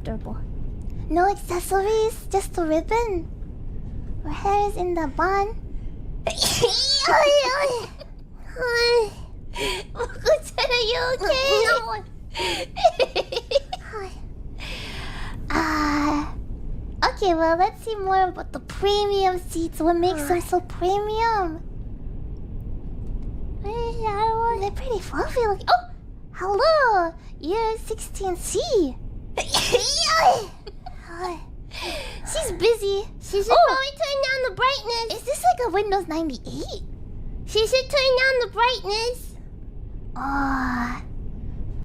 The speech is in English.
comfortable. No accessories, just a ribbon. Her hair is in the bun. Moco-chan, are you okay? No. Okay, well, let's see more about the premium seats. What makes them so premium? They're pretty fluffy looking. Oh! Hello! You're 16C. She's busy. She should probably turn down the brightness. Is this like a Windows 98? She should turn down the brightness.